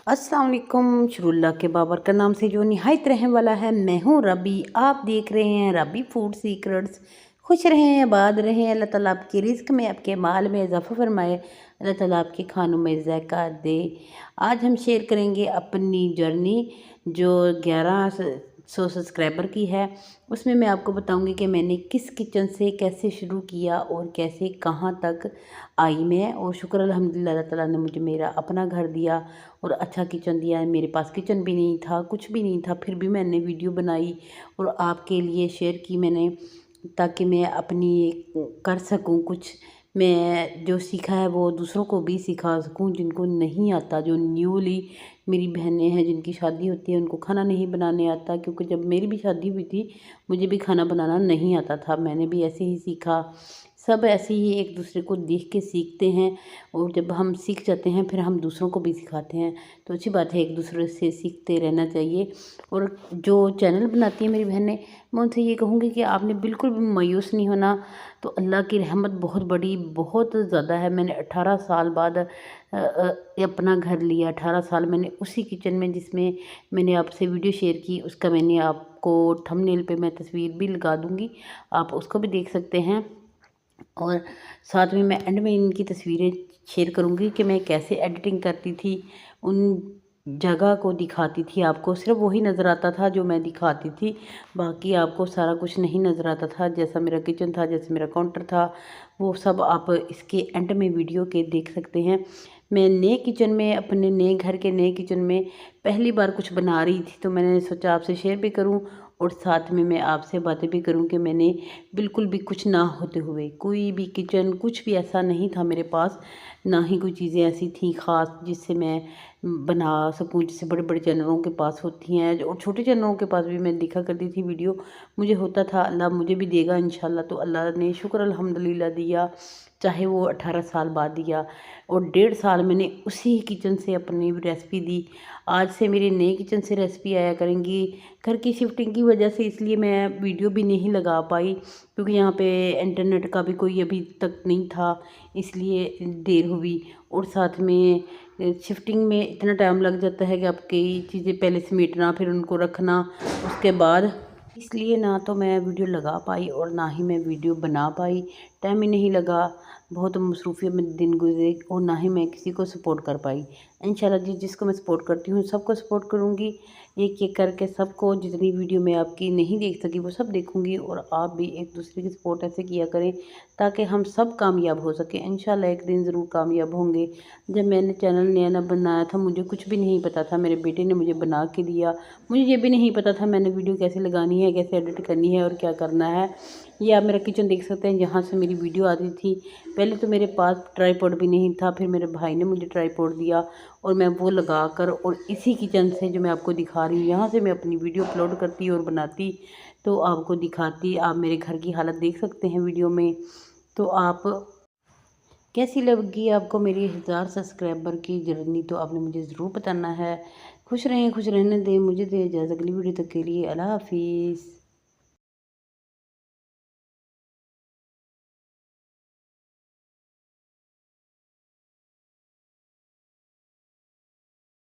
अस्सलाम वालेकुम। शुरुल्लाह के बाबर का नाम से जो निहायत रहने वाला है, मैं हूँ रबी। आप देख रहे हैं रबी फूड सीक्रेट्स। खुश रहें, आबाद रहें। अल्लाह ताला आपके रिज़्क़ में, आपके माल में इजाफ़ा फरमाए। अल्लाह ताला आपके खानों में ज़ायक़ा दे। आज हम शेयर करेंगे अपनी जर्नी जो 1100 सब्सक्राइबर की है। उसमें मैं आपको बताऊंगी कि मैंने किस किचन से कैसे शुरू किया और कैसे कहाँ तक आई मैं। और शुक्र अल्हम्दुलिल्लाह, अल्लाह ताला ने मुझे मेरा अपना घर दिया और अच्छा किचन दिया। मेरे पास किचन भी नहीं था, कुछ भी नहीं था, फिर भी मैंने वीडियो बनाई और आपके लिए शेयर की मैंने, ताकि मैं अपनी कर सकूं कुछ। मैं जो सीखा है वो दूसरों को भी सिखा सकूं, जिनको नहीं आता, जो न्यूली मेरी बहनें हैं जिनकी शादी होती है, उनको खाना नहीं बनाने आता। क्योंकि जब मेरी भी शादी हुई थी, मुझे भी खाना बनाना नहीं आता था, मैंने भी ऐसे ही सीखा। सब ऐसे ही एक दूसरे को देख के सीखते हैं और जब हम सीख जाते हैं फिर हम दूसरों को भी सिखाते हैं। तो अच्छी बात है, एक दूसरे से सीखते रहना चाहिए। और जो चैनल बनाती हैं मेरी बहनें, मैं उनसे ये कहूँगी कि आपने बिल्कुल भी मायूस नहीं होना। तो अल्लाह की रहमत बहुत बड़ी, बहुत ज़्यादा है। मैंने 18 साल बाद अपना घर लिया। 18 साल मैंने उसी किचन में जिसमें मैंने आपसे वीडियो शेयर की, उसका मैंने आपको थंबनेल पे मैं तस्वीर भी लगा दूँगी, आप उसको भी देख सकते हैं। और साथ में मैं एंड में इनकी तस्वीरें शेयर करूँगी कि मैं कैसे एडिटिंग करती थी, उन जगह को दिखाती थी। आपको सिर्फ वही नज़र आता था जो मैं दिखाती थी, बाकी आपको सारा कुछ नहीं नज़र आता था। जैसा मेरा किचन था, जैसे मेरा काउंटर था, वो सब आप इसके एंड में वीडियो के देख सकते हैं। मैं नए किचन में, अपने नए घर के नए किचन में पहली बार कुछ बना रही थी, तो मैंने सोचा आपसे शेयर भी करूं और साथ में मैं आपसे बातें भी करूं कि मैंने बिल्कुल भी कुछ ना होते हुए, कोई भी किचन कुछ भी ऐसा नहीं था मेरे पास, ना ही कोई चीज़ें ऐसी थी ख़ास जिससे मैं बना सकूं, जैसे बड़े बड़े चैनलों के पास होती हैं। और छोटे चैनलों के पास भी मैं देखा करती थी वीडियो, मुझे होता था अल्लाह मुझे भी देगा इंशाल्लाह। तो अल्लाह ने शुक्र अल्हम्दुलिल्लाह दिया, चाहे वो 18 साल बाद दिया। और 1.5 साल मैंने उसी किचन से अपनी रेसिपी दी। आज से मेरे नए किचन से रेसिपी आया करेंगी। घर की शिफ्टिंग की वजह से इसलिए मैं वीडियो भी नहीं लगा पाई, क्योंकि यहाँ पे इंटरनेट का भी कोई अभी तक नहीं था, इसलिए देर हुई। और साथ में शिफ्टिंग में इतना टाइम लग जाता है कि आप कई चीज़ें पहले समेटना, फिर उनको रखना, उसके बाद, इसलिए ना तो मैं वीडियो लगा पाई और ना ही मैं वीडियो बना पाई। टाइम ही नहीं लगा, बहुत मसरूफियत में दिन गुजरे और ना ही मैं किसी को सपोर्ट कर पाई। इंशाल्लाह जी, जिसको मैं सपोर्ट करती हूँ सबको सपोर्ट करूँगी, एक एक करके सबको। जितनी वीडियो मैं आपकी नहीं देख सकी वो सब देखूँगी, और आप भी एक दूसरे की सपोर्ट ऐसे किया करें ताकि हम सब कामयाब हो सकें। इंशाल्लाह एक दिन ज़रूर कामयाब होंगे। जब मैंने चैनल नया नया बनाया था, मुझे कुछ भी नहीं पता था, मेरे बेटे ने मुझे बना के दिया। मुझे ये भी नहीं पता था मैंने वीडियो कैसे लगानी है, कैसे एडिट करनी है और क्या करना है। ये आप मेरा किचन देख सकते हैं, जहाँ से मेरी वीडियो आती थी। पहले तो मेरे पास ट्राईपॉड भी नहीं था, फिर मेरे भाई ने मुझे ट्राईपॉड दिया और मैं वो लगा कर, और इसी किचन से जो मैं आपको दिखा रही हूँ, यहाँ से मैं अपनी वीडियो अपलोड करती और बनाती, तो आपको दिखाती। आप मेरे घर की हालत देख सकते हैं वीडियो में। तो आप, कैसी लगी आपको मेरी 1000 सब्सक्राइबर की जर्नी, तो आपने मुझे ज़रूर बताना है। खुश रहें, खुश रहने दें, मुझे दें इजाज़त। अगली वीडियो तक के लिए अल्लाह हाफिज़।